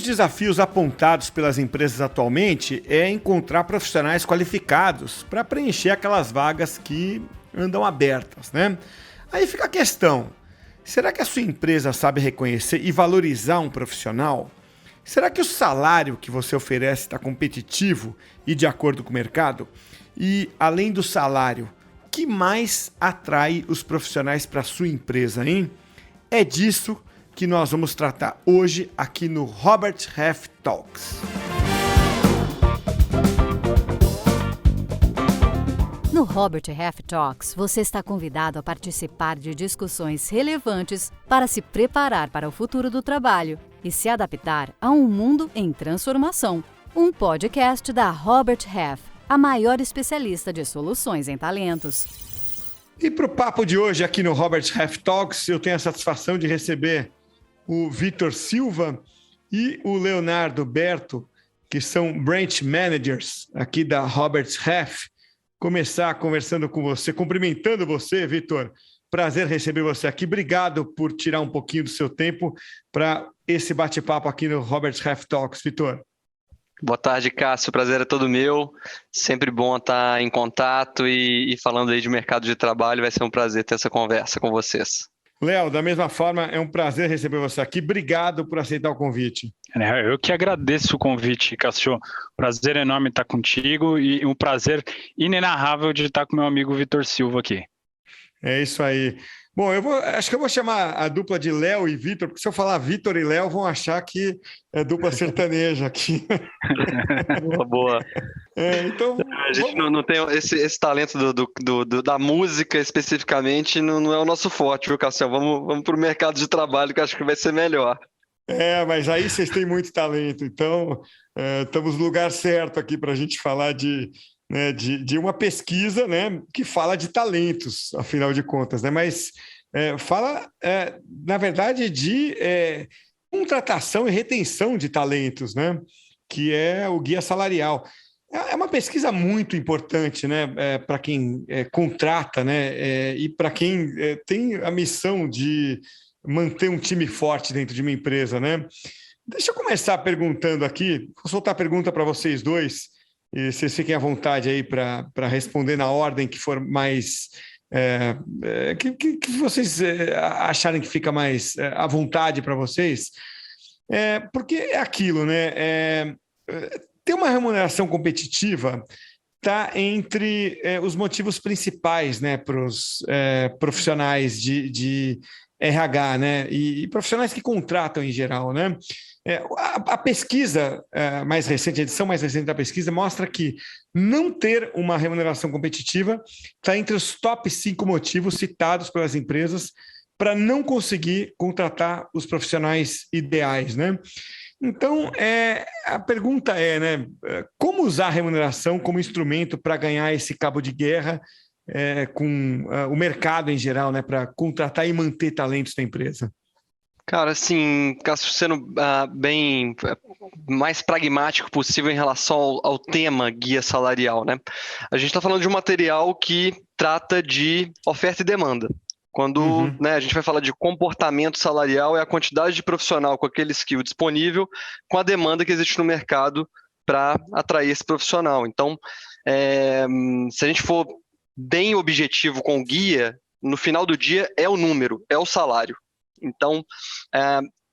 dos desafios apontados pelas empresas atualmente é encontrar profissionais qualificados para preencher aquelas vagas que andam abertas, né? Aí fica a questão: será que a sua empresa sabe reconhecer e valorizar um profissional? Será que o salário que você oferece está competitivo e de acordo com o mercado? E, além do salário, o que mais atrai os profissionais para a sua empresa, hein? É disso que nós vamos tratar hoje aqui no Robert Half Talks. No Robert Half Talks, você está convidado a participar de discussões relevantes para se preparar para o futuro do trabalho e se adaptar a um mundo em transformação. Um podcast da Robert Half, a maior especialista de soluções em talentos. E para o papo de hoje aqui no Robert Half Talks, eu tenho a satisfação de receber o Vitor Silva e o Leonardo Berto, que são Branch Managers aqui da Robert Half. Começar conversando com você, cumprimentando você, Vitor. Prazer receber você aqui. Obrigado por tirar um pouquinho do seu tempo para esse bate-papo aqui no Robert Half Talks, Vitor. Boa tarde, Cássio. O prazer é todo meu. Sempre bom estar em contato e falando aí de mercado de trabalho. Vai ser um prazer ter essa conversa com vocês. Léo, da mesma forma, é um prazer receber você aqui. Obrigado por aceitar o convite. Eu que agradeço o convite, Cássio. Prazer enorme estar contigo e um prazer inenarrável de estar com meu amigo Vitor Silva aqui. É isso aí. Bom, acho que eu vou chamar a dupla de Léo e Vitor, porque se eu falar Vitor e Léo, vão achar que é dupla sertaneja aqui. Boa. Então, a gente não tem esse talento da música especificamente, não é o nosso forte, viu, Cássio? Vamos para o mercado de trabalho, que eu acho que vai ser melhor. Mas aí vocês têm muito talento, então estamos no lugar certo aqui para a gente falar de uma pesquisa, né, que fala de talentos, afinal de contas, né? Mas fala, na verdade, de contratação e retenção de talentos, né? Que é o guia salarial. É uma pesquisa muito importante, né, para quem contrata, né, e para quem tem a missão de manter um time forte dentro de uma empresa, né? Deixa eu começar perguntando aqui, vou soltar a pergunta para vocês dois, e vocês fiquem à vontade aí para responder na ordem que for mais... que vocês acharem que fica mais à vontade para vocês. Porque é aquilo, né? Ter uma remuneração competitiva está entre os motivos principais, né, para os profissionais de RH, né, e profissionais que contratam em geral, né? A pesquisa mais recente, a edição mais recente da pesquisa, mostra que não ter uma remuneração competitiva está entre os top 5 motivos citados pelas empresas para não conseguir contratar os profissionais ideais, né? Então, a pergunta né, como usar a remuneração como instrumento para ganhar esse cabo de guerra com o mercado em geral, né, para contratar e manter talentos da empresa? Cara, assim, Cássio, sendo bem mais pragmático possível em relação ao tema guia salarial, né? A gente está falando de um material que trata de oferta e demanda. Quando a gente vai falar de comportamento salarial, é a quantidade de profissional com aquele skill disponível, com a demanda que existe no mercado para atrair esse profissional. Então, se a gente for bem objetivo com o guia, no final do dia é o número, é o salário. Então,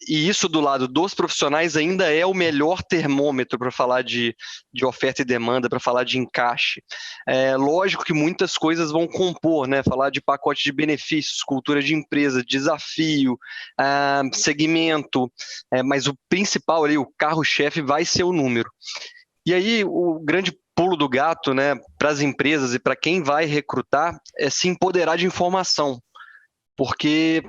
e isso do lado dos profissionais ainda é o melhor termômetro para falar de oferta e demanda, para falar de encaixe. Lógico que muitas coisas vão compor, né? Falar de pacote de benefícios, cultura de empresa, desafio, segmento, mas o principal ali, o carro-chefe, vai ser o número. E aí, o grande pulo do gato, né, para as empresas e para quem vai recrutar é se empoderar de informação, porque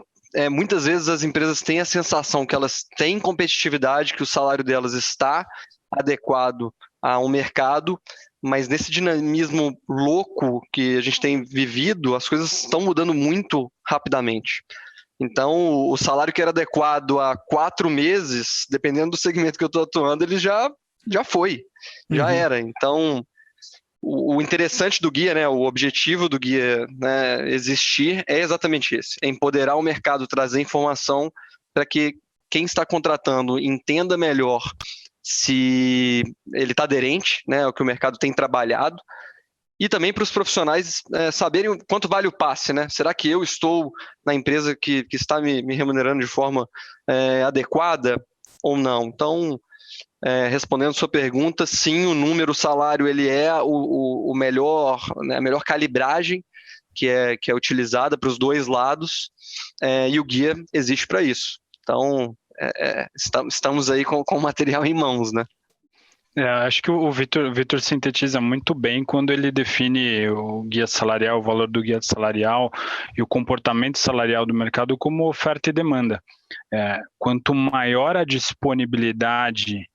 muitas vezes as empresas têm a sensação que elas têm competitividade, que o salário delas está adequado a um mercado, mas nesse dinamismo louco que a gente tem vivido, as coisas estão mudando muito rapidamente. Então, o salário que era adequado há 4 meses, dependendo do segmento que eu estou atuando, ele já foi, já era. Então, o interessante do guia, né, o objetivo do guia, né, existir é exatamente esse, é empoderar o mercado, trazer informação para que quem está contratando entenda melhor se ele está aderente, né, ao que o mercado tem trabalhado, e também para os profissionais saberem quanto vale o passe, né? Será que eu estou na empresa que está me remunerando de forma adequada ou não? Então, respondendo sua pergunta, sim, o número, o salário, ele é o melhor, né, a melhor calibragem que é utilizada para os dois lados, e o guia existe para isso. Então, estamos aí com o material em mãos, né? Acho que o Vitor sintetiza muito bem quando ele define o guia salarial, o valor do guia salarial e o comportamento salarial do mercado como oferta e demanda. Quanto maior a disponibilidade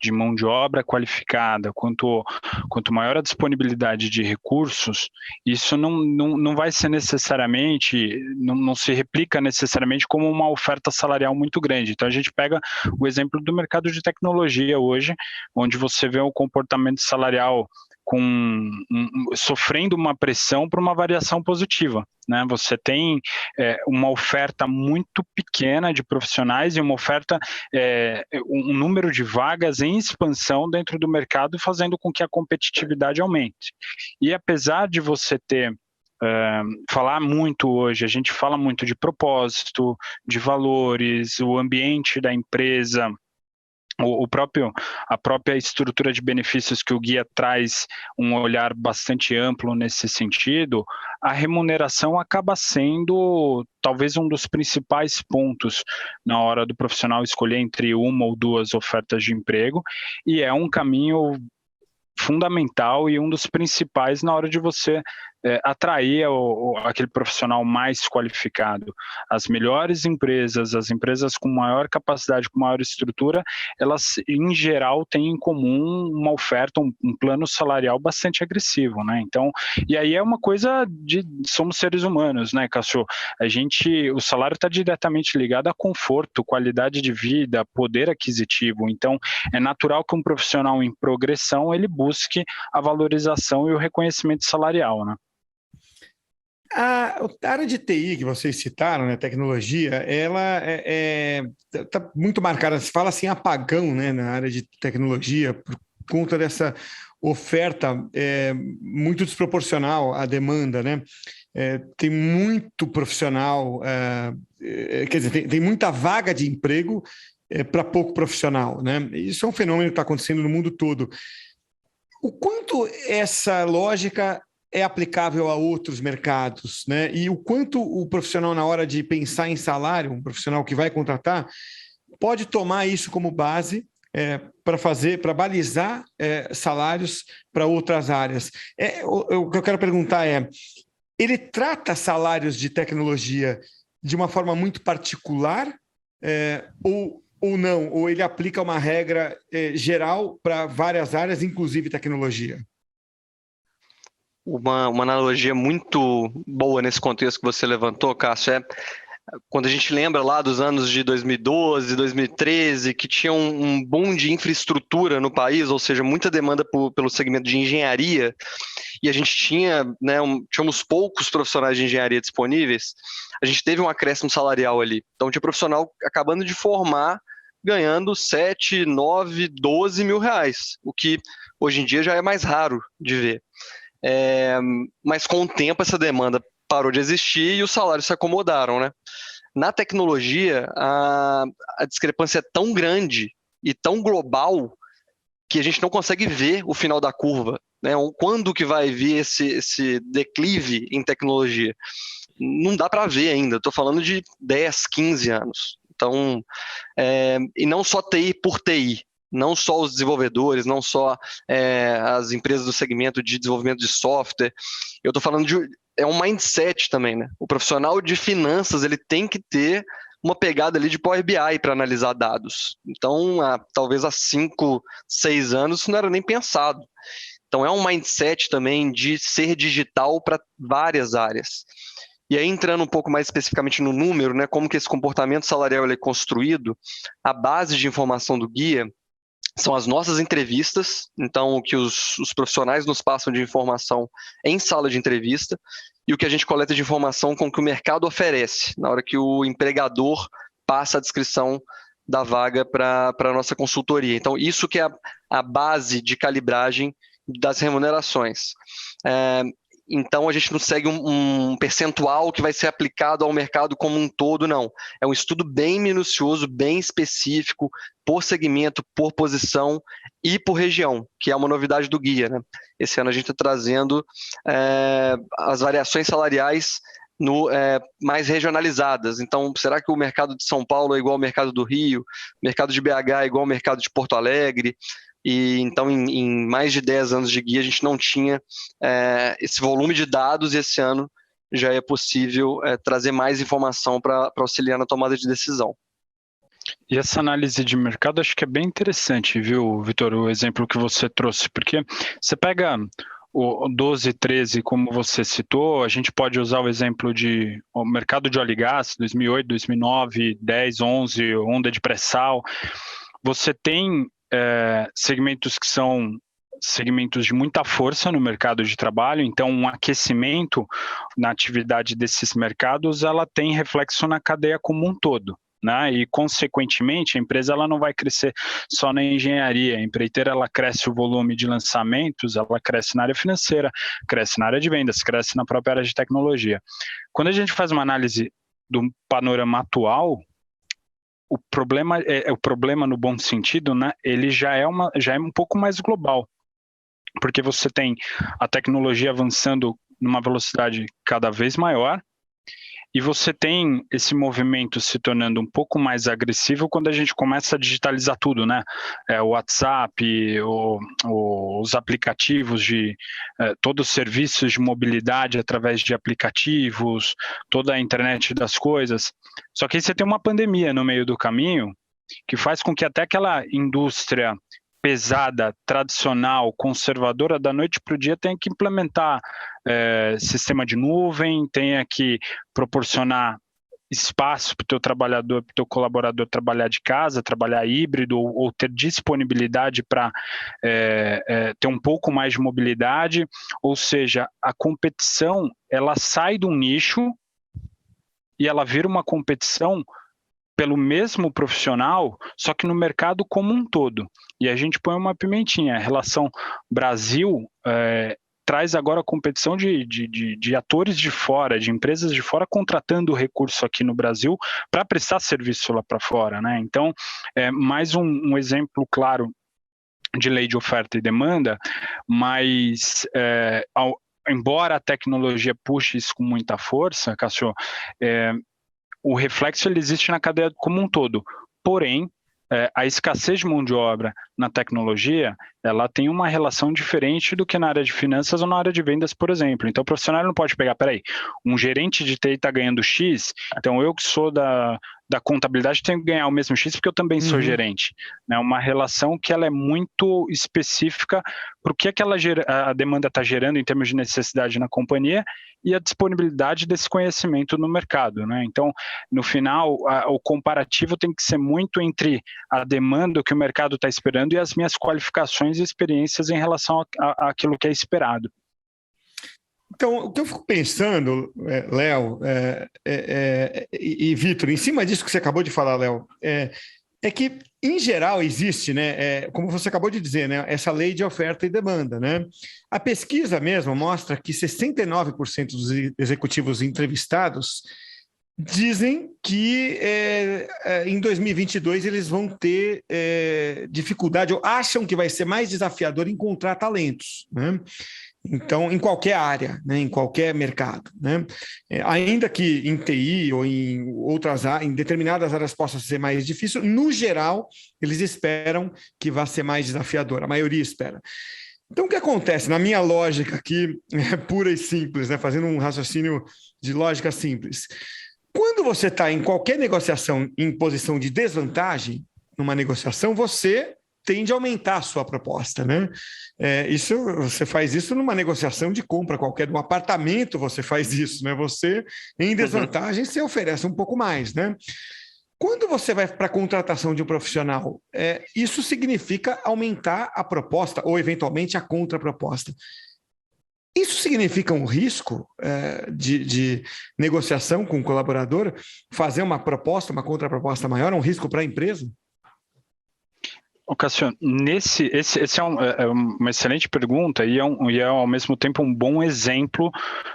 de mão de obra qualificada, quanto maior a disponibilidade de recursos, isso não vai ser necessariamente, não se replica necessariamente como uma oferta salarial muito grande. Então a gente pega o exemplo do mercado de tecnologia hoje, onde você vê o comportamento salarial sofrendo uma pressão por uma variação positiva, né? Você tem uma oferta muito pequena de profissionais e uma oferta, um número de vagas em expansão dentro do mercado, fazendo com que a competitividade aumente. E apesar de você ter falar muito hoje, a gente fala muito de propósito, de valores, o ambiente da empresa, a própria estrutura de benefícios que o guia traz um olhar bastante amplo nesse sentido, a remuneração acaba sendo talvez um dos principais pontos na hora do profissional escolher entre uma ou duas ofertas de emprego, e é um caminho fundamental e um dos principais na hora de você atrair aquele profissional mais qualificado. As melhores empresas, as empresas com maior capacidade, com maior estrutura, elas em geral têm em comum uma oferta, um plano salarial bastante agressivo, né? Então, e aí é uma coisa somos seres humanos, né, Cássio? O salário está diretamente ligado a conforto, qualidade de vida, poder aquisitivo. Então, é natural que um profissional em progressão ele busque a valorização e o reconhecimento salarial, né? A área de TI que vocês citaram, né, tecnologia, ela está muito marcada. Se fala assim, apagão, né, na área de tecnologia, por conta dessa oferta muito desproporcional à demanda, né? Tem muito profissional, quer dizer, tem muita vaga de emprego para pouco profissional, né? Isso é um fenômeno que está acontecendo no mundo todo. O quanto essa lógica é aplicável a outros mercados, né? E o quanto o profissional, na hora de pensar em salário, um profissional que vai contratar, pode tomar isso como base para balizar salários para outras áreas. O que eu quero perguntar ele trata salários de tecnologia de uma forma muito particular ou não? Ou ele aplica uma regra geral para várias áreas, inclusive tecnologia? Uma analogia muito boa nesse contexto que você levantou, Cássio, quando a gente lembra lá dos anos de 2012, 2013, que tinha um boom de infraestrutura no país, ou seja, muita demanda pelo segmento de engenharia, e a gente tinha, né, tínhamos poucos profissionais de engenharia disponíveis, a gente teve um acréscimo salarial ali. Então, tinha profissional acabando de formar, ganhando 7, 9, 12 mil reais, o que hoje em dia já é mais raro de ver. Mas com o tempo essa demanda parou de existir e os salários se acomodaram, né? Na tecnologia, a discrepância é tão grande e tão global que a gente não consegue ver o final da curva, né? Quando que vai vir esse declive em tecnologia? Não dá para ver ainda, estou falando de 10, 15 anos. Então, e não só TI por TI, não só os desenvolvedores, não só as empresas do segmento de desenvolvimento de software. Eu estou falando um mindset também, né? O profissional de finanças, ele tem que ter uma pegada ali de Power BI para analisar dados. Então, talvez há 5, 6 anos isso não era nem pensado. Então, é um mindset também de ser digital para várias áreas. E aí, entrando um pouco mais especificamente no número, né, como que esse comportamento salarial é construído, a base de informação do guia são as nossas entrevistas, então o que os profissionais nos passam de informação em sala de entrevista e o que a gente coleta de informação com o que o mercado oferece, na hora que o empregador passa a descrição da vaga para a nossa consultoria. Então, isso que é a base de calibragem das remunerações. Então, a gente não segue um percentual que vai ser aplicado ao mercado como um todo, não. É um estudo bem minucioso, bem específico, por segmento, por posição e por região, que é uma novidade do guia, né? Esse ano a gente está trazendo as variações salariais mais regionalizadas. Então, será que o mercado de São Paulo é igual ao mercado do Rio? O mercado de BH é igual ao mercado de Porto Alegre? E então, em mais de 10 anos de guia, a gente não tinha esse volume de dados, e esse ano já é possível trazer mais informação para auxiliar na tomada de decisão. E essa análise de mercado acho que é bem interessante, viu, Vitor, o exemplo que você trouxe, porque você pega o 12, 13, como você citou, a gente pode usar o exemplo de o mercado de óleo e gás, 2008, 2009, 10, 11, onda de pré-sal. Você tem segmentos que são segmentos de muita força no mercado de trabalho, então um aquecimento na atividade desses mercados, ela tem reflexo na cadeia como um todo, né? E consequentemente a empresa ela não vai crescer só na engenharia, a empreiteira ela cresce o volume de lançamentos, ela cresce na área financeira, cresce na área de vendas, cresce na própria área de tecnologia. Quando a gente faz uma análise do panorama atual, o problema no bom sentido, né? Ele já é um pouco mais global, porque você tem a tecnologia avançando numa velocidade cada vez maior, e você tem esse movimento se tornando um pouco mais agressivo quando a gente começa a digitalizar tudo, né? O WhatsApp, os aplicativos todos os serviços de mobilidade através de aplicativos, toda a internet das coisas. Só que aí você tem uma pandemia no meio do caminho que faz com que até aquela indústria pesada, tradicional, conservadora, da noite para o dia tenha que implementar sistema de nuvem, tenha que proporcionar espaço para o teu trabalhador, para o teu colaborador trabalhar de casa, trabalhar híbrido ou ter disponibilidade para ter um pouco mais de mobilidade, ou seja, a competição ela sai de um nicho e ela vira uma competição pelo mesmo profissional, só que no mercado como um todo. E a gente põe uma pimentinha. A relação Brasil traz agora a competição de atores de fora, de empresas de fora contratando recurso aqui no Brasil para prestar serviço lá para fora, né? Então, mais um exemplo claro de lei de oferta e demanda, mas embora a tecnologia puxe isso com muita força, Cássio, o reflexo ele existe na cadeia como um todo, porém, a escassez de mão de obra na tecnologia, ela tem uma relação diferente do que na área de finanças ou na área de vendas, por exemplo. Então, o profissional não pode pegar, um gerente de TI está ganhando X, então eu que sou da contabilidade tenho que ganhar o mesmo X porque eu também sou gerente. É uma relação que ela é muito específica para o que a demanda está gerando em termos de necessidade na companhia e a disponibilidade desse conhecimento no mercado, né? Então, no final, o comparativo tem que ser muito entre a demanda que o mercado está esperando e as minhas qualificações e experiências em relação àquilo que é esperado. Então, o que eu fico pensando, Léo e Vitor, em cima disso que você acabou de falar, Léo, é que, em geral, existe, né, como você acabou de dizer, né, essa lei de oferta e demanda, né? A pesquisa mesmo mostra que 69% dos executivos entrevistados dizem que em 2022 eles vão ter dificuldade, ou acham que vai ser mais desafiador encontrar talentos, né? Então, em qualquer área, né, em qualquer mercado, né? Ainda que em TI ou em outras áreas, em determinadas áreas possa ser mais difícil, no geral, eles esperam que vá ser mais desafiador, a maioria espera. Então, o que acontece? Na minha lógica aqui, pura e simples, né, fazendo um raciocínio de lógica simples, quando você está em qualquer negociação em posição de desvantagem, numa negociação, você tende a aumentar a sua proposta, né? Você faz isso numa negociação de compra qualquer, de um apartamento você faz isso, né? Você, em desvantagem, você oferece um pouco mais, né? Quando você vai para a contratação de um profissional, isso significa aumentar a proposta ou, eventualmente, a contraproposta. Isso significa um risco de negociação com o colaborador? Fazer uma proposta, uma contraproposta maior, é um risco para a empresa? Cassiano, esse é uma excelente pergunta e é ao mesmo tempo um bom exemplo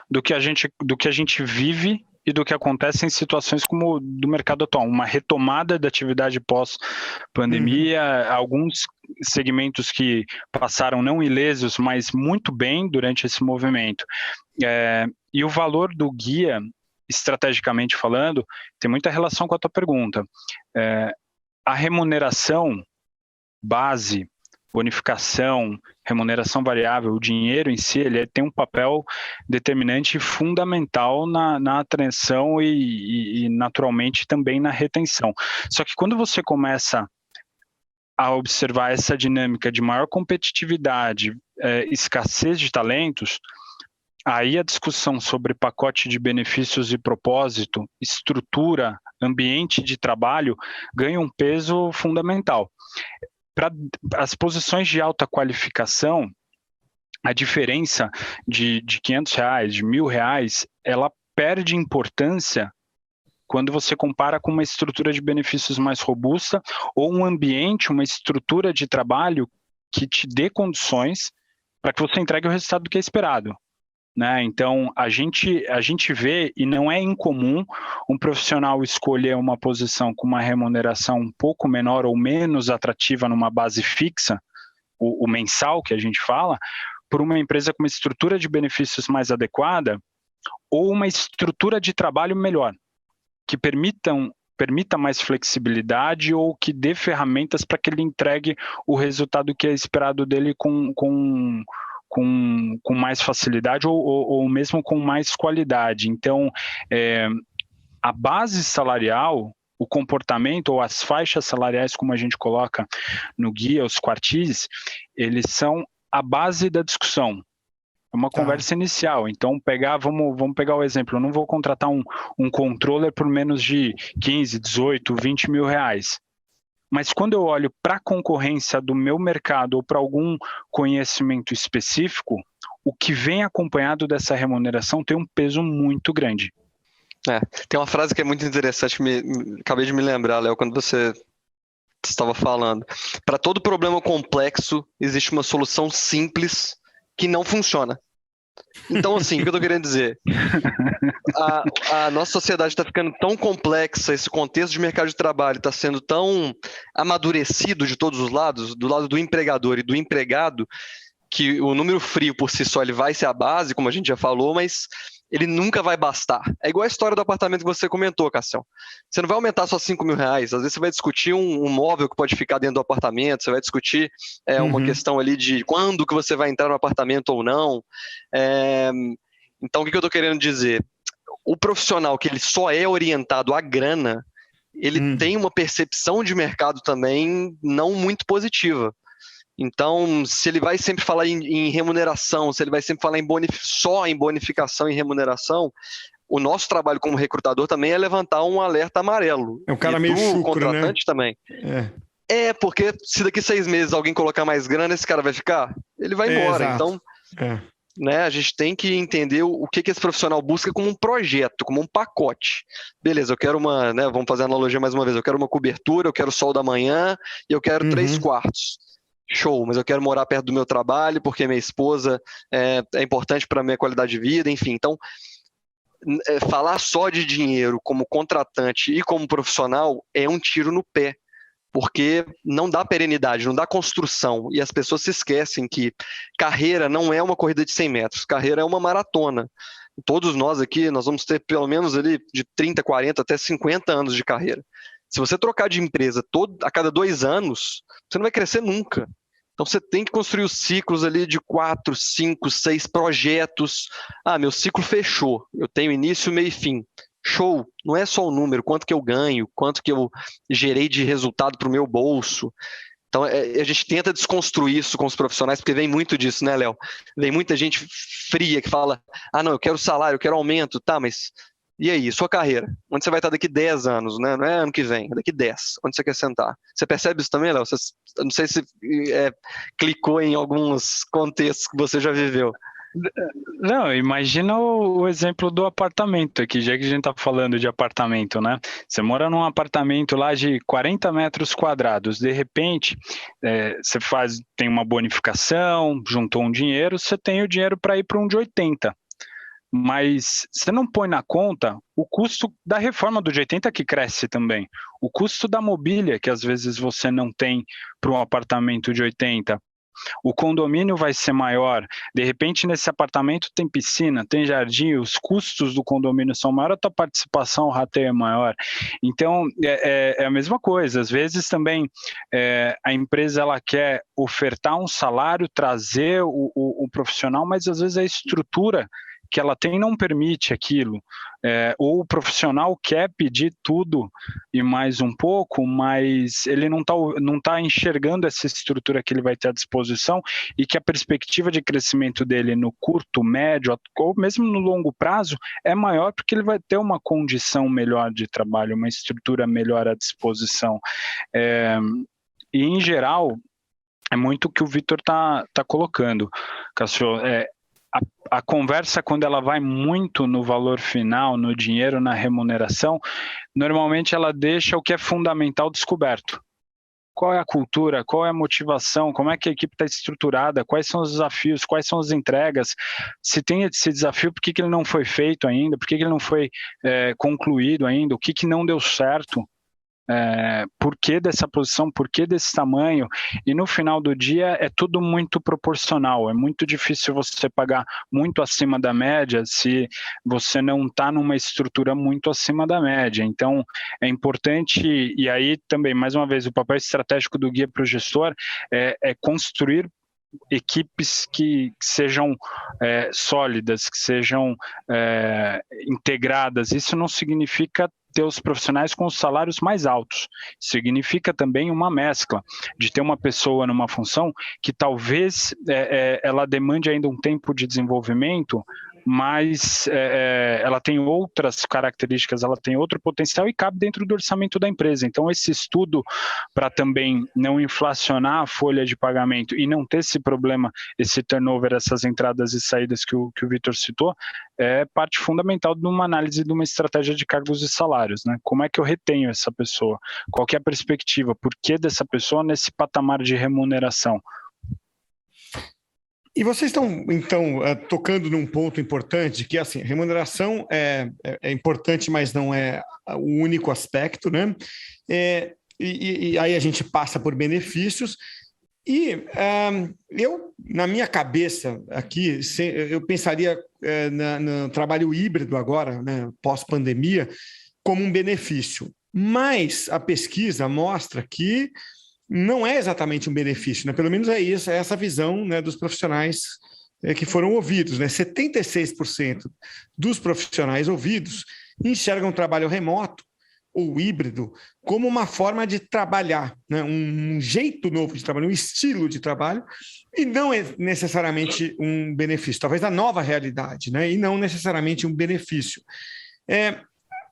do que a gente vive e do que acontece em situações como do mercado atual, uma retomada da atividade pós-pandemia, alguns segmentos que passaram não ilesos, mas muito bem durante esse movimento. E o valor do guia, estrategicamente falando, tem muita relação com a tua pergunta. A remuneração base, bonificação, remuneração variável, o dinheiro em si, ele tem um papel determinante e fundamental na atração e naturalmente também na retenção. Só que quando você começa a observar essa dinâmica de maior competitividade, escassez de talentos, aí a discussão sobre pacote de benefícios e propósito, estrutura, ambiente de trabalho ganha um peso fundamental. Para as posições de alta qualificação, a diferença de R$500, de R$1.000, ela perde importância quando você compara com uma estrutura de benefícios mais robusta ou um ambiente, uma estrutura de trabalho que te dê condições para que você entregue o resultado que é esperado. Né? Então, a gente vê, e não é incomum, um profissional escolher uma posição com uma remuneração um pouco menor ou menos atrativa numa base fixa, o mensal que a gente fala, por uma empresa com uma estrutura de benefícios mais adequada ou uma estrutura de trabalho melhor, que permita mais flexibilidade ou que dê ferramentas para que ele entregue o resultado que é esperado dele com mais facilidade ou mesmo com mais qualidade. Então, a base salarial, o comportamento ou as faixas salariais, como a gente coloca no guia, os quartis, eles são a base da discussão. É uma conversa inicial. Então, vamos pegar o exemplo. Eu não vou contratar um controller por menos de 15, 18, 20 mil reais. Mas quando eu olho para a concorrência do meu mercado ou para algum conhecimento específico, o que vem acompanhado dessa remuneração tem um peso muito grande. Tem uma frase que é muito interessante, acabei de me lembrar, Léo, quando você estava falando. Para todo problema complexo, existe uma solução simples que não funciona. Então, assim, o que eu estou querendo dizer? A nossa sociedade está ficando tão complexa, esse contexto de mercado de trabalho está sendo tão amadurecido de todos os lados, do lado do empregador e do empregado, que o número frio por si só ele vai ser a base, como a gente já falou, mas ele nunca vai bastar. É igual a história do apartamento que você comentou, Cassião. Você não vai aumentar só 5 mil reais, às vezes você vai discutir um móvel que pode ficar dentro do apartamento, você vai discutir uma questão ali de quando que você vai entrar no apartamento ou não. Então, o que eu estou querendo dizer? O profissional que ele só é orientado à grana, ele tem uma percepção de mercado também não muito positiva. Então, se ele vai sempre falar em remuneração, se ele vai sempre falar só em bonificação e remuneração, o nosso trabalho como recrutador também é levantar um alerta amarelo. É um cara meio chucro, contratante, né? Também. Porque se daqui 6 meses alguém colocar mais grana, esse cara vai ficar? Ele vai embora. Exato. Então, né, a gente tem que entender o que esse profissional busca como um projeto, como um pacote. Beleza, eu quero vamos fazer a analogia mais uma vez, eu quero uma cobertura, eu quero sol da manhã e eu quero 3 quartos. Show, mas eu quero morar perto do meu trabalho porque minha esposa é importante para a minha qualidade de vida, enfim. Então, falar só de dinheiro como contratante e como profissional é um tiro no pé, porque não dá perenidade, não dá construção, e as pessoas se esquecem que carreira não é uma corrida de 100 metros, carreira é uma maratona. Todos nós aqui, nós vamos ter pelo menos ali de 30, 40 até 50 anos de carreira. Se você trocar de empresa a cada 2 anos, você não vai crescer nunca. Então você tem que construir os ciclos ali de 4, 5, 6 projetos. Meu ciclo fechou, eu tenho início, meio e fim. Show, não é só o número, quanto que eu ganho, quanto que eu gerei de resultado para o meu bolso. Então a gente tenta desconstruir isso com os profissionais, porque vem muito disso, né, Léo? Vem muita gente fria que fala, não, eu quero salário, eu quero aumento, tá, mas... E aí, sua carreira? Onde você vai estar daqui 10 anos, né? Não é ano que vem, é daqui 10. Onde você quer sentar? Você percebe isso também, Léo? Não sei se clicou em alguns contextos que você já viveu. Não, imagina o exemplo do apartamento aqui, já que a gente está falando de apartamento, né? Você mora num apartamento lá de 40 metros quadrados, de repente, você tem uma bonificação, juntou um dinheiro, você tem o dinheiro para ir para um de 80. Mas você não põe na conta o custo da reforma do de 80 que cresce também, o custo da mobília que às vezes você não tem para um apartamento de 80. O condomínio vai ser maior, de repente nesse apartamento tem piscina, tem jardim, os custos do condomínio são maiores, a tua participação, o rateio é maior. Então, é a mesma coisa, às vezes também a empresa ela quer ofertar um salário, trazer o profissional, mas às vezes a estrutura que ela tem não permite aquilo, ou o profissional quer pedir tudo e mais um pouco, mas ele não tá enxergando essa estrutura que ele vai ter à disposição e que a perspectiva de crescimento dele no curto, médio ou mesmo no longo prazo é maior porque ele vai ter uma condição melhor de trabalho, uma estrutura melhor à disposição. E em geral, é muito o que o Vitor tá colocando, Cássio. A conversa, quando ela vai muito no valor final, no dinheiro, na remuneração, normalmente ela deixa o que é fundamental descoberto. Qual é a cultura, qual é a motivação, como é que a equipe está estruturada, quais são os desafios, quais são as entregas, se tem esse desafio, por que ele não foi feito ainda, por que ele não foi concluído ainda, o que não deu certo. Por que dessa posição, por que desse tamanho, e no final do dia é tudo muito proporcional, é muito difícil você pagar muito acima da média se você não está numa estrutura muito acima da média. Então é importante, e aí também, mais uma vez, o papel estratégico do guia para o gestor é construir equipes que sejam sólidas, que sejam integradas. Isso não significa ter os profissionais com os salários mais altos. Significa também uma mescla de ter uma pessoa numa função que talvez ela demande ainda um tempo de desenvolvimento, mas ela tem outras características, ela tem outro potencial e cabe dentro do orçamento da empresa. Então, esse estudo para também não inflacionar a folha de pagamento e não ter esse problema, esse turnover, essas entradas e saídas que o Vitor citou, é parte fundamental de uma análise de uma estratégia de cargos e salários, né? Como é que eu retenho essa pessoa? Qual que é a perspectiva? Por que dessa pessoa nesse patamar de remuneração? E vocês estão, então, tocando num ponto importante, que assim, remuneração é importante, mas não é o único aspecto, né? E aí a gente passa por benefícios. E eu, na minha cabeça aqui, eu pensaria no trabalho híbrido agora, né, pós-pandemia, como um benefício. Mas a pesquisa mostra que não é exatamente um benefício, né? Pelo menos é isso, é essa visão, né, dos profissionais que foram ouvidos, né? 76% dos profissionais ouvidos enxergam o trabalho remoto ou híbrido como uma forma de trabalhar, né? Um jeito novo de trabalhar, um estilo de trabalho, e não é necessariamente um benefício, talvez a nova realidade, né? E não necessariamente um benefício.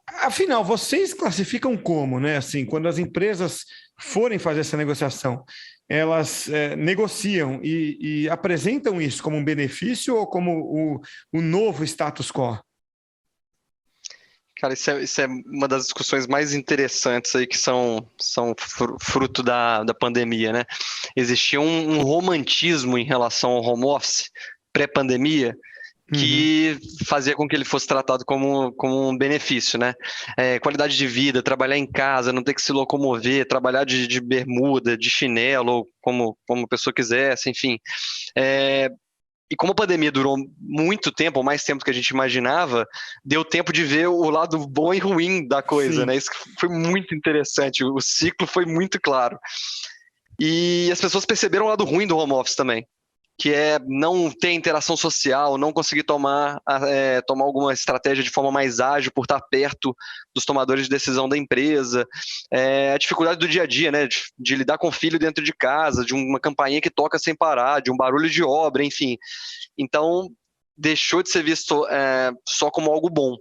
Afinal, vocês classificam como, né? Assim, quando as empresas forem fazer essa negociação, elas negociam e apresentam isso como um benefício ou como o novo status quo? Cara, isso é uma das discussões mais interessantes aí que são fruto da pandemia, né? Existia um romantismo em relação ao home office pré-pandemia, que fazia com que ele fosse tratado como um benefício, né? Qualidade de vida, trabalhar em casa, não ter que se locomover, trabalhar de bermuda, de chinelo, ou como a pessoa quisesse, enfim. E como a pandemia durou muito tempo, ou mais tempo do que a gente imaginava, deu tempo de ver o lado bom e ruim da coisa, Sim. né? Isso foi muito interessante, o ciclo foi muito claro. E as pessoas perceberam o lado ruim do home office também, que é não ter interação social, não conseguir tomar alguma estratégia de forma mais ágil por estar perto dos tomadores de decisão da empresa, a dificuldade do dia a dia, né, de lidar com o filho dentro de casa, de uma campainha que toca sem parar, de um barulho de obra, enfim. Então, deixou de ser visto só como algo bom.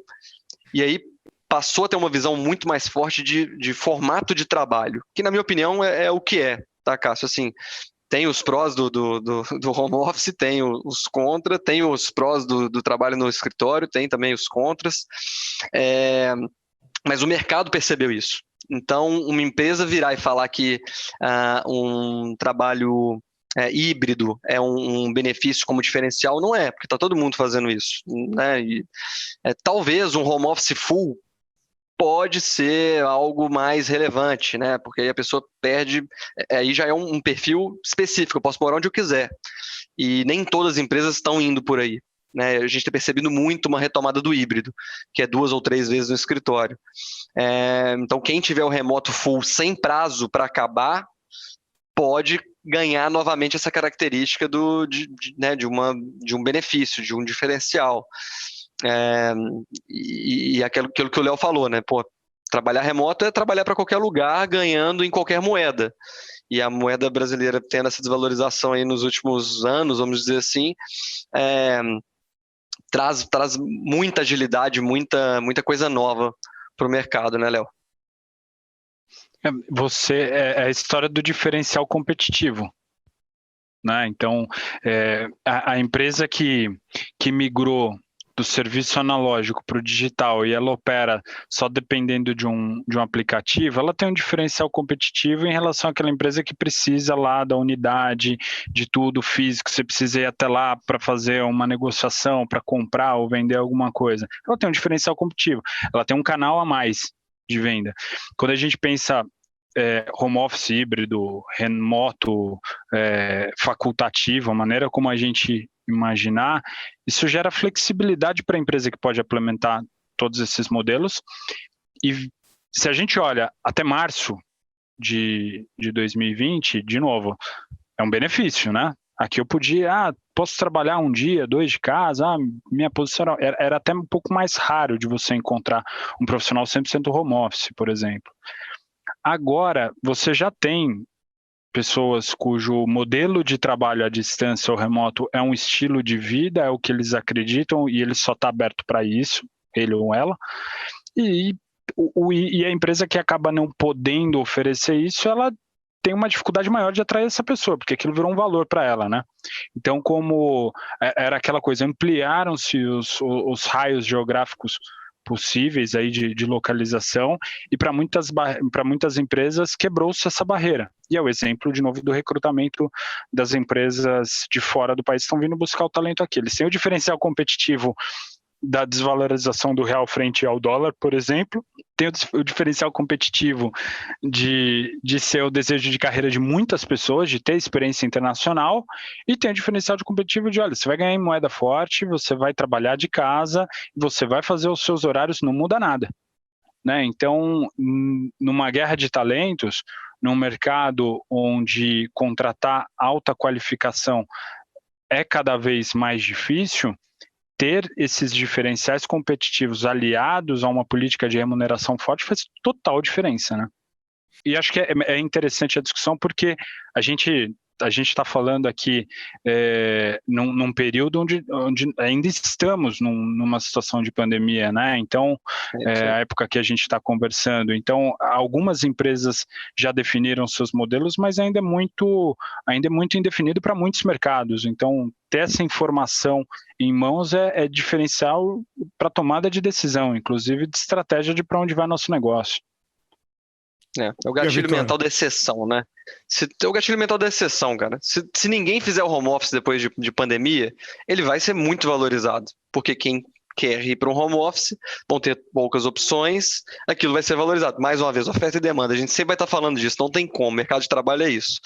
E aí passou a ter uma visão muito mais forte de formato de trabalho, que na minha opinião é o que é, tá, Cássio? Assim, tem os prós do home office, tem os contra, tem os prós do trabalho no escritório, tem também os contras, mas o mercado percebeu isso. Então, uma empresa virar e falar que um trabalho híbrido é um benefício como diferencial, não é, porque está todo mundo fazendo isso, né? E, talvez um home office full pode ser algo mais relevante, né? Porque aí a pessoa perde, aí já é um perfil específico, eu posso morar onde eu quiser. E nem todas as empresas estão indo por aí, né? A gente tem percebido muito uma retomada do híbrido, que é 2 ou 3 vezes no escritório. Então, quem tiver o remoto full sem prazo para acabar, pode ganhar novamente essa característica de um benefício, de um diferencial. E aquilo que o Léo falou, né? Pô, trabalhar remoto é trabalhar para qualquer lugar, ganhando em qualquer moeda. E a moeda brasileira tendo essa desvalorização aí nos últimos anos, vamos dizer assim, traz muita agilidade, muita coisa nova para o mercado, né, Léo? É a história do diferencial competitivo, né? Então, a empresa que migrou do serviço analógico para o digital e ela opera só dependendo de um aplicativo, ela tem um diferencial competitivo em relação àquela empresa que precisa lá da unidade, de tudo físico, você precisa ir até lá para fazer uma negociação, para comprar ou vender alguma coisa. Ela tem um diferencial competitivo, ela tem um canal a mais de venda. Quando a gente pensa home office híbrido, remoto, facultativo, a maneira como a gente imaginar, isso gera flexibilidade para a empresa que pode implementar todos esses modelos. E se a gente olha até março de 2020, de novo, é um benefício, né? Aqui eu podia, posso trabalhar 1 dia, 2 de casa, minha posição era até um pouco mais raro de você encontrar um profissional 100% home office, por exemplo. Agora, você já tem pessoas cujo modelo de trabalho à distância ou remoto é um estilo de vida, é o que eles acreditam e ele só está aberto para isso, ele ou ela. E a empresa que acaba não podendo oferecer isso, ela tem uma dificuldade maior de atrair essa pessoa, porque aquilo virou um valor para ela, né? Então, como era aquela coisa, ampliaram-se os raios geográficos possíveis aí de localização e para muitas empresas quebrou-se essa barreira. E é o exemplo, de novo, do recrutamento das empresas de fora do país que estão vindo buscar o talento aqui. Eles têm o diferencial competitivo da desvalorização do real frente ao dólar, por exemplo, tem o diferencial competitivo de ser o desejo de carreira de muitas pessoas, de ter experiência internacional, e tem o diferencial competitivo de, olha, você vai ganhar em moeda forte, você vai trabalhar de casa, você vai fazer os seus horários, não muda nada, né? Então, numa guerra de talentos, num mercado onde contratar alta qualificação é cada vez mais difícil, ter esses diferenciais competitivos aliados a uma política de remuneração forte faz total diferença, né? E acho que é interessante a discussão porque a gente está falando aqui num período onde ainda estamos numa situação de pandemia, né? Então, a época que a gente está conversando. Então, algumas empresas já definiram seus modelos, mas ainda é muito indefinido para muitos mercados. Então, ter essa informação em mãos é diferencial para tomada de decisão, inclusive de estratégia de para onde vai nosso negócio. É o gatilho mental da exceção, né? O gatilho mental da exceção, cara. Se ninguém fizer o home office depois de pandemia, ele vai ser muito valorizado. Porque quem quer ir para um home office, vão ter poucas opções, aquilo vai ser valorizado. Mais uma vez, oferta e demanda. A gente sempre vai estar falando disso, não tem como. O mercado de trabalho é isso.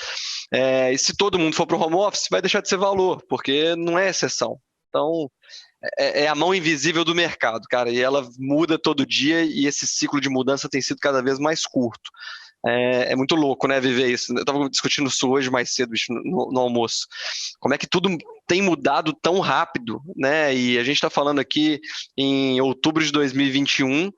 E se todo mundo for para o home office, vai deixar de ser valor, porque não é exceção. Então, é a mão invisível do mercado, cara, e ela muda todo dia e esse ciclo de mudança tem sido cada vez mais curto. É muito louco, né, viver isso. Eu estava discutindo isso hoje mais cedo, bicho, no almoço. Como é que tudo tem mudado tão rápido, né? E a gente está falando aqui em outubro de 2021,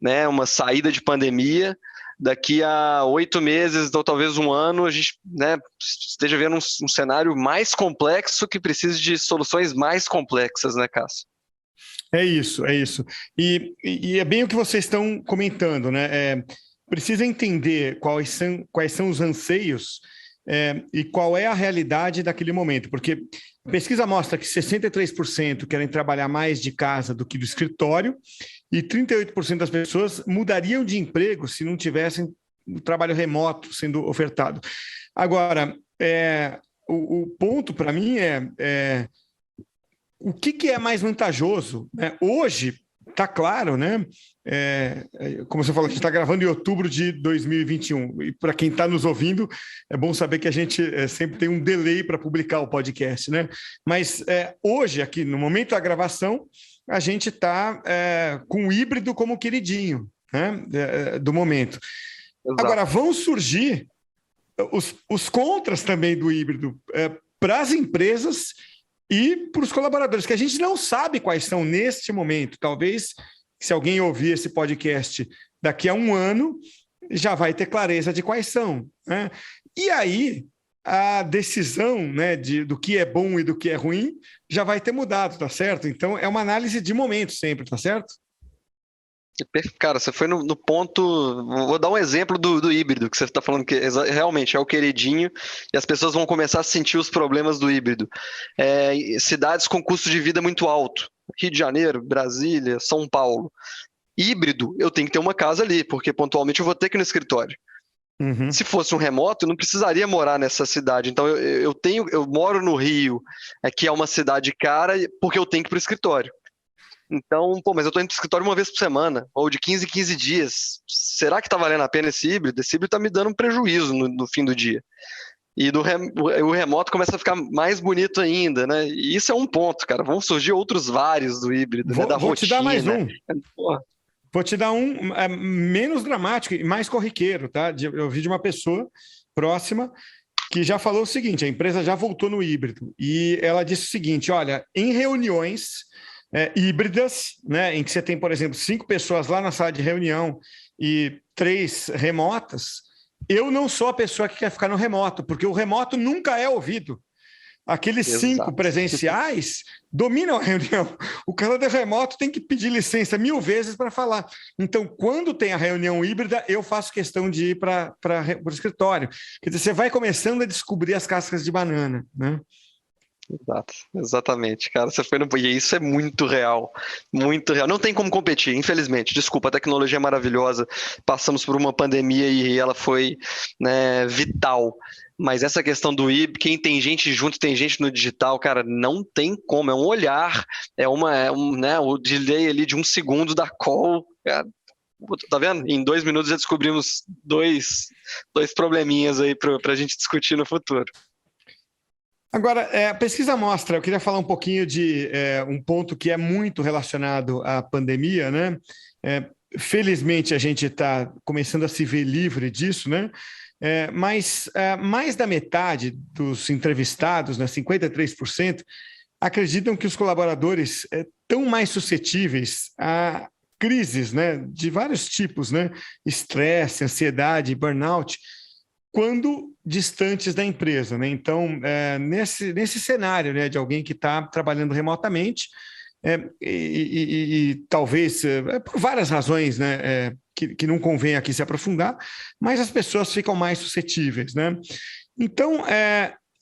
né, uma saída de pandemia. Daqui a 8 meses, ou talvez 1 ano, a gente, né, esteja vendo um cenário mais complexo que precisa de soluções mais complexas, né, Cássio? É isso. E é bem o que vocês estão comentando, né? Precisa entender quais são os anseios e qual é a realidade daquele momento, porque a pesquisa mostra que 63% querem trabalhar mais de casa do que do escritório e 38% das pessoas mudariam de emprego se não tivessem o trabalho remoto sendo ofertado. Agora, o ponto para mim é o que é mais vantajoso, né? Hoje, está claro, né? Como você falou, a gente está gravando em outubro de 2021. E para quem está nos ouvindo, é bom saber que a gente sempre tem um delay para publicar o podcast, né? Mas hoje, aqui, no momento da gravação, a gente está com o híbrido como queridinho, né? Do momento. Exato. Agora, vão surgir os contras também do híbrido para as empresas e para os colaboradores, que a gente não sabe quais são neste momento. Talvez, se alguém ouvir esse podcast daqui a um ano, já vai ter clareza de quais são, né? E aí, a decisão, né, do que é bom e do que é ruim já vai ter mudado, tá certo? Então, é uma análise de momento sempre, tá certo? Cara, você foi no ponto. Vou dar um exemplo do híbrido, que você está falando que realmente é o queridinho, e as pessoas vão começar a sentir os problemas do híbrido. Cidades com custo de vida muito alto, Rio de Janeiro, Brasília, São Paulo. Híbrido, eu tenho que ter uma casa ali, porque pontualmente eu vou ter que ir no escritório. Uhum. Se fosse um remoto, eu não precisaria morar nessa cidade. Então eu moro no Rio, que é uma cidade cara, porque eu tenho que ir para o escritório. Então, mas eu estou indo para o escritório uma vez por semana, ou de 15 em 15 dias. Será que está valendo a pena esse híbrido? Esse híbrido está me dando um prejuízo no fim do dia. E o remoto começa a ficar mais bonito ainda, né? E isso é um ponto, cara. Vão surgir outros vários do híbrido, né? Da vou rotina. Te dar mais um. Vou te dar um menos dramático e mais corriqueiro, tá? Eu ouvi de uma pessoa próxima que já falou o seguinte: a empresa já voltou no híbrido. E ela disse o seguinte: olha, em reuniões híbridas, né, em que você tem, por exemplo, 5 pessoas lá na sala de reunião e 3 remotas, eu não sou a pessoa que quer ficar no remoto, porque o remoto nunca é ouvido. Aqueles 5 presenciais dominam a reunião. O cara do remoto tem que pedir licença 1000 vezes para falar. Então, quando tem a reunião híbrida, eu faço questão de ir para o escritório. Quer dizer, você vai começando a descobrir as cascas de banana, né? Exatamente, cara. Você foi E isso é muito real. Muito real. Não tem como competir, infelizmente. Desculpa, a tecnologia é maravilhosa. Passamos por uma pandemia e ela foi, né, vital. Mas essa questão do híbrido, quem tem gente junto, tem gente no digital, cara, não tem como. É um olhar, né, o delay ali de 1 segundo da call. Cara, tá vendo? Em 2 minutos já descobrimos dois probleminhas aí pra gente discutir no futuro. Agora, a pesquisa mostra, eu queria falar um pouquinho de um ponto que é muito relacionado à pandemia, né? Felizmente, a gente está começando a se ver livre disso, né? Mas mais da metade dos entrevistados, né, 53%, acreditam que os colaboradores estão mais suscetíveis a crises, né, de vários tipos, né? Estresse, ansiedade, burnout, quando distantes da empresa, né? Então, nesse cenário, né, de alguém que está trabalhando remotamente, e talvez por várias razões, né, que não convém aqui se aprofundar, mas as pessoas ficam mais suscetíveis, né? Então,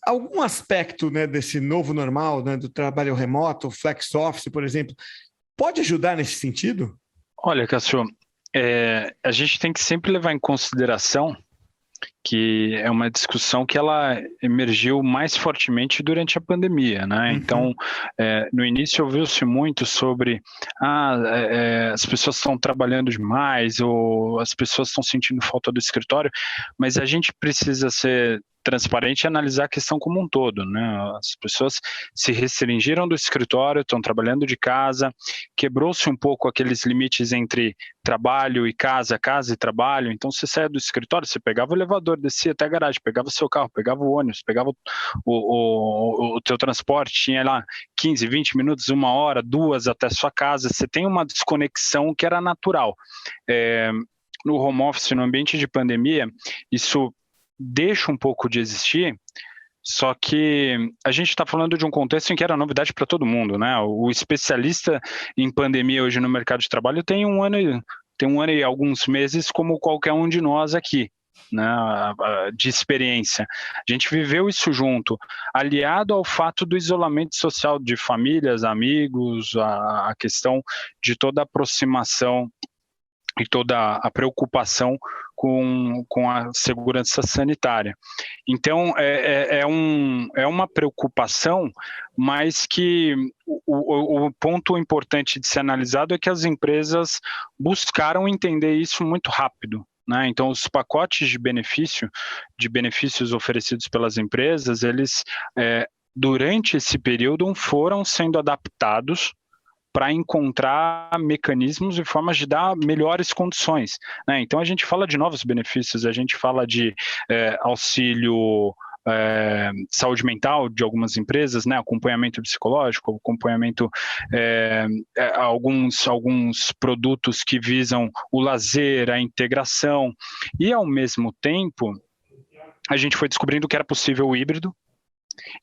algum aspecto, né, desse novo normal, né, do trabalho remoto, flex office, por exemplo, pode ajudar nesse sentido? Olha, Cássio, a gente tem que sempre levar em consideração que é uma discussão que ela emergiu mais fortemente durante a pandemia, né? Uhum. Então, no início ouviu-se muito sobre as pessoas estão trabalhando demais ou as pessoas estão sentindo falta do escritório, mas a gente precisa ser transparente e analisar a questão como um todo, né? As pessoas se restringiram do escritório, estão trabalhando de casa, quebrou-se um pouco aqueles limites entre trabalho e casa e trabalho. Então, você saia do escritório, você pegava o elevador, descia até a garagem, pegava o seu carro, pegava o ônibus, pegava o teu transporte, tinha lá 15, 20 minutos, 1 hora, 2 até a sua casa. Você tem uma desconexão que era natural. No home office, no ambiente de pandemia, isso deixa um pouco de existir, só que a gente está falando de um contexto em que era novidade para todo mundo, né? O especialista em pandemia hoje no mercado de trabalho tem um ano e alguns meses como qualquer um de nós aqui. né, de experiência. A gente viveu isso junto, aliado ao fato do isolamento social de famílias, amigos, a questão de toda a aproximação e toda a preocupação com a segurança sanitária. Então, é uma preocupação, mas que o ponto importante de ser analisado é que as empresas buscaram entender isso muito rápido, né? Então, os pacotes de benefícios oferecidos pelas empresas, eles, durante esse período, foram sendo adaptados para encontrar mecanismos e formas de dar melhores condições, né? Então, a gente fala de novos benefícios, a gente fala de auxílio saúde mental de algumas empresas, né? Acompanhamento psicológico, acompanhamento, alguns produtos que visam o lazer, a integração, e, ao mesmo tempo, a gente foi descobrindo que era possível o híbrido,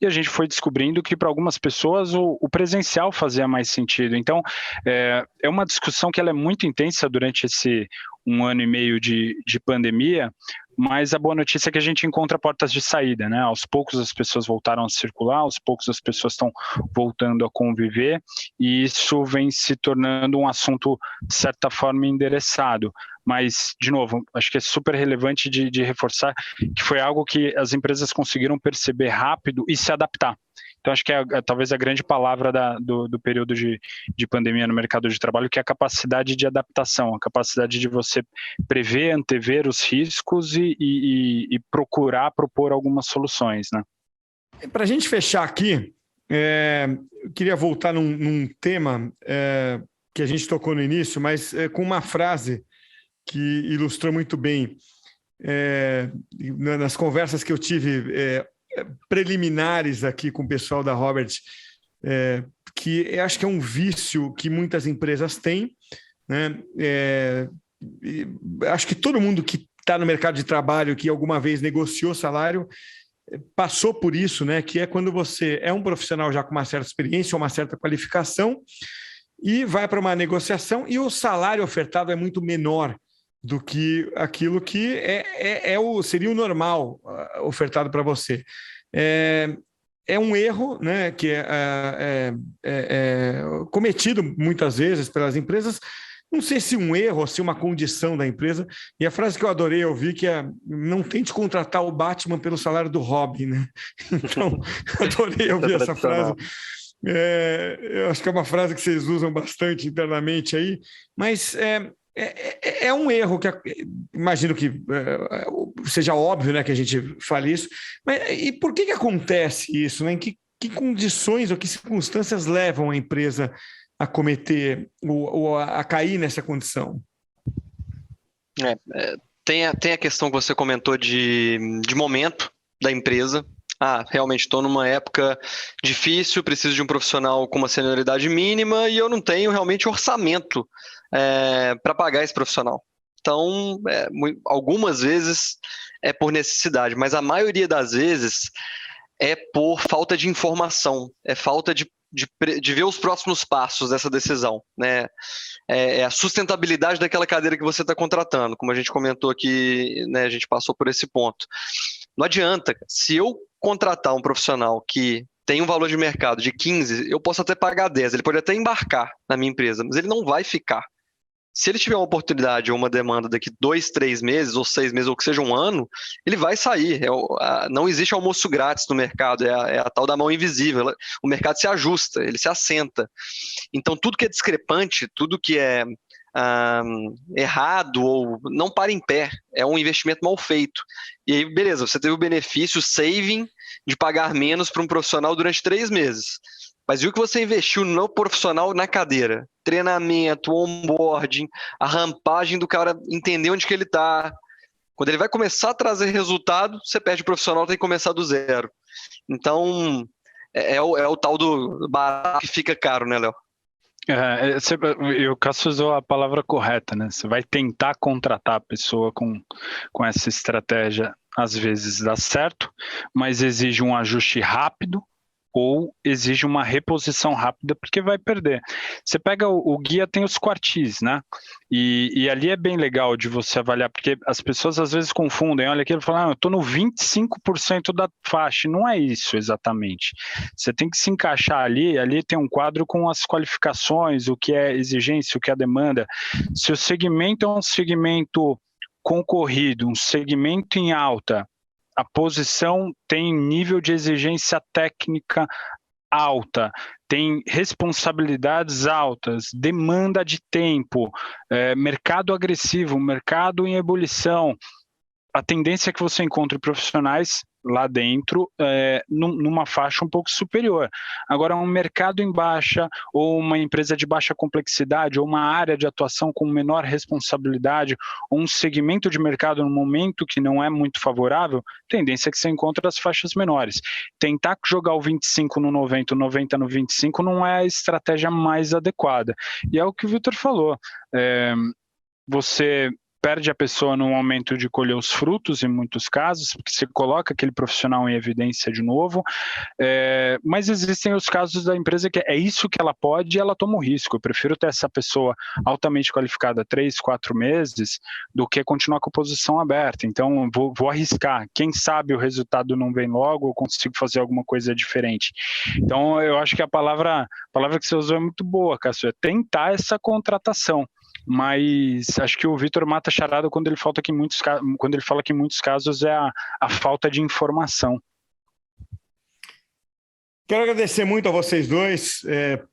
e a gente foi descobrindo que para algumas pessoas o presencial fazia mais sentido. Então, é uma discussão que ela é muito intensa durante esse 1 ano e meio de pandemia, mas a boa notícia é que a gente encontra portas de saída, né? Aos poucos as pessoas voltaram a circular, aos poucos as pessoas estão voltando a conviver, e isso vem se tornando um assunto, de certa forma, endereçado. Mas, de novo, acho que é super relevante de reforçar que foi algo que as empresas conseguiram perceber rápido e se adaptar. Então, acho que talvez a grande palavra do período de pandemia no mercado de trabalho, que é a capacidade de adaptação, a capacidade de você prever, antever os riscos e propor algumas soluções, né? Para a gente fechar aqui, eu queria voltar num tema que a gente tocou no início, mas com uma frase que ilustrou muito bem nas conversas que eu tive preliminares aqui com o pessoal da Robert, que eu acho que é um vício que muitas empresas têm, né? Acho que todo mundo que está no mercado de trabalho, que alguma vez negociou salário, passou por isso, né? Que é quando você é um profissional já com uma certa experiência, uma certa qualificação, e vai para uma negociação e o salário ofertado é muito menor do que aquilo que seria o normal ofertado para você. É um erro, né, que é cometido muitas vezes pelas empresas. Não sei se um erro ou se uma condição da empresa. E a frase que eu adorei ouvir que é: não tente contratar o Batman pelo salário do Robin, né? Então, adorei ouvir essa frase. Eu acho que é uma frase que vocês usam bastante internamente aí, mas é um erro que imagino que seja óbvio, né, que a gente fale isso, mas e por que acontece isso, né? Em que condições ou que circunstâncias levam a empresa a cometer ou a cair nessa condição? Tem a questão que você comentou de momento da empresa. Realmente estou numa época difícil, preciso de um profissional com uma senioridade mínima e eu não tenho realmente orçamento para pagar esse profissional. Então, algumas vezes é por necessidade, mas a maioria das vezes é por falta de informação, é falta de ver os próximos passos dessa decisão, né? É a sustentabilidade daquela cadeira que você está contratando, como a gente comentou aqui, né? A gente passou por esse ponto. Não adianta, se eu contratar um profissional que tem um valor de mercado de 15, eu posso até pagar 10, ele pode até embarcar na minha empresa, mas ele não vai ficar. Se ele tiver uma oportunidade ou uma demanda daqui 2, 3 meses, ou 6 meses, ou que seja 1 ano, ele vai sair. Não existe almoço grátis no mercado, é a tal da mão invisível. O mercado se ajusta, ele se assenta. Então, tudo que é discrepante, tudo que é errado ou não para em pé, é um investimento mal feito. E aí, beleza, você teve o benefício, o saving, de pagar menos para um profissional durante 3 meses. Mas e o que você investiu no profissional na cadeira? Treinamento, onboarding, a rampagem do cara entender onde que ele está. Quando ele vai começar a trazer resultado, você perde o profissional, tem que começar do zero. Então, é o tal do barato que fica caro, né, Léo? O Cássio usou a palavra correta, né? Você vai tentar contratar a pessoa com essa estratégia, às vezes dá certo, mas exige um ajuste rápido, ou exige uma reposição rápida porque vai perder. Você pega o guia, tem os quartis, né? E ali é bem legal de você avaliar, porque as pessoas às vezes confundem, olha aqui, ele fala, eu estou no 25% da faixa, não é isso exatamente. Você tem que se encaixar ali tem um quadro com as qualificações, o que é exigência, o que é demanda. Se o segmento é um segmento concorrido, um segmento em alta, a posição tem nível de exigência técnica alta, tem responsabilidades altas, demanda de tempo, mercado agressivo, mercado em ebulição. A tendência é que você encontre profissionais lá dentro numa faixa um pouco superior. Agora, um mercado em baixa, ou uma empresa de baixa complexidade, ou uma área de atuação com menor responsabilidade, ou um segmento de mercado no momento que não é muito favorável, tendência é que você encontre as faixas menores. Tentar jogar o 25 no 90, o 90 no 25 não é a estratégia mais adequada. E é o que o Vitor falou. Você perde a pessoa no momento de colher os frutos, em muitos casos, porque você coloca aquele profissional em evidência de novo, mas existem os casos da empresa que é isso que ela pode e ela toma o risco. Eu prefiro ter essa pessoa altamente qualificada 3, 4 meses do que continuar com a posição aberta. Então, vou arriscar. Quem sabe o resultado não vem logo, eu consigo fazer alguma coisa diferente. Então, eu acho que a palavra que você usou é muito boa, Cássio, é tentar essa contratação. Mas acho que o Vitor mata a charada quando ele fala que em muitos casos é a falta de informação. Quero agradecer muito a vocês dois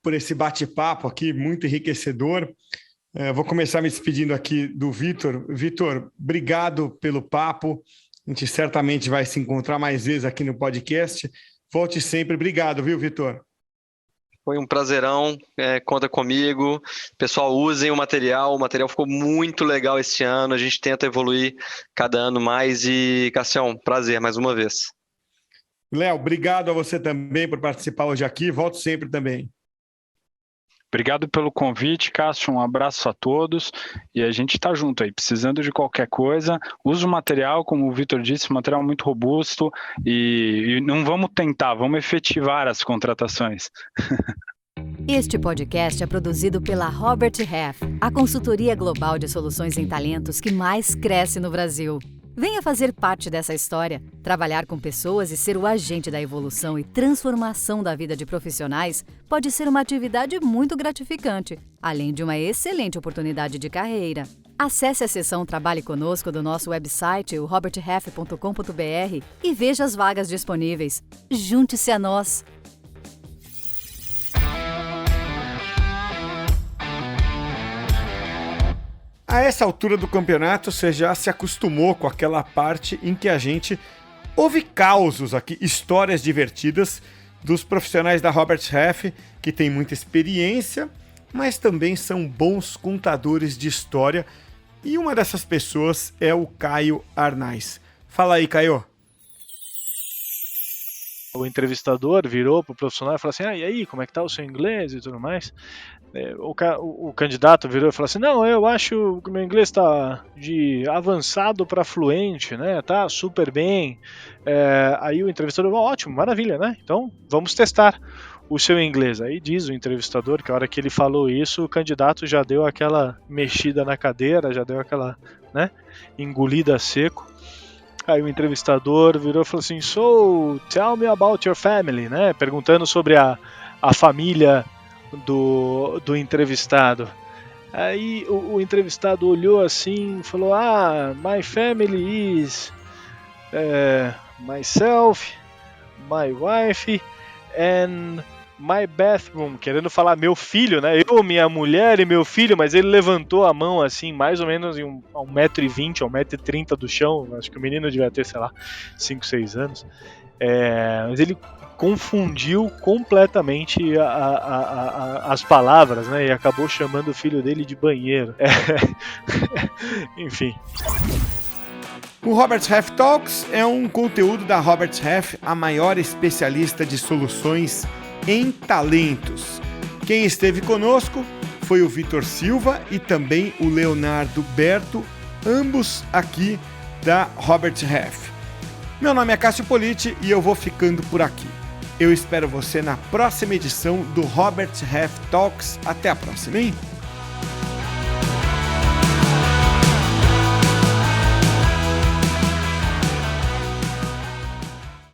por esse bate-papo aqui, muito enriquecedor. Vou começar me despedindo aqui do Vitor. Vitor, obrigado pelo papo. A gente certamente vai se encontrar mais vezes aqui no podcast. Volte sempre. Obrigado, viu, Vitor? Foi um prazerão, conta comigo. Pessoal, usem o material ficou muito legal esse ano, a gente tenta evoluir cada ano mais e, Cassião, prazer mais uma vez. Léo, obrigado a você também por participar hoje aqui, volto sempre também. Obrigado pelo convite, Cássio, um abraço a todos e a gente está junto aí, precisando de qualquer coisa, usa o material, como o Vitor disse, um material muito robusto e não vamos tentar, vamos efetivar as contratações. Este podcast é produzido pela Robert Half, a consultoria global de soluções em talentos que mais cresce no Brasil. Venha fazer parte dessa história, trabalhar com pessoas e ser o agente da evolução e transformação da vida de profissionais pode ser uma atividade muito gratificante, além de uma excelente oportunidade de carreira. Acesse a seção Trabalhe Conosco do nosso website, o roberthalf.com.br, e veja as vagas disponíveis. Junte-se a nós! A essa altura do campeonato, você já se acostumou com aquela parte em que a gente ouve causos aqui, histórias divertidas dos profissionais da Robert Half, que têm muita experiência, mas também são bons contadores de história. E uma dessas pessoas é o Caio Arnaz. Fala aí, Caio. O entrevistador virou para o profissional e falou assim, e aí, como é que tá o seu inglês e tudo mais? O candidato virou e falou assim, não, eu acho que o meu inglês está de avançado para fluente, né? Tá super bem. Aí o entrevistador falou, ótimo, maravilha, né? Então vamos testar o seu inglês. Aí diz o entrevistador que a hora que ele falou isso, o candidato já deu aquela mexida na cadeira, já deu aquela, né, engolida a seco. Aí o entrevistador virou e falou assim, so, tell me about your family, né? Perguntando sobre a família do entrevistado. Aí o entrevistado olhou assim e falou, my family is myself, my wife and my bathroom, querendo falar meu filho, né? Eu, minha mulher e meu filho, mas ele levantou a mão assim, mais ou menos a 1,20 m, a 1,30 m do chão, acho que o menino devia ter, sei lá, 5, 6 anos. Mas ele confundiu completamente as palavras, né? E acabou chamando o filho dele de banheiro. Enfim. O Robert Half Talks é um conteúdo da Robert Half, a maior especialista de soluções em talentos. Quem esteve conosco foi o Vitor Silva e também o Leonardo Berto, ambos aqui da Robert Half. Meu nome é Cássio Politi e eu vou ficando por aqui. Eu espero você na próxima edição do Robert Half Talks. Até a próxima, hein?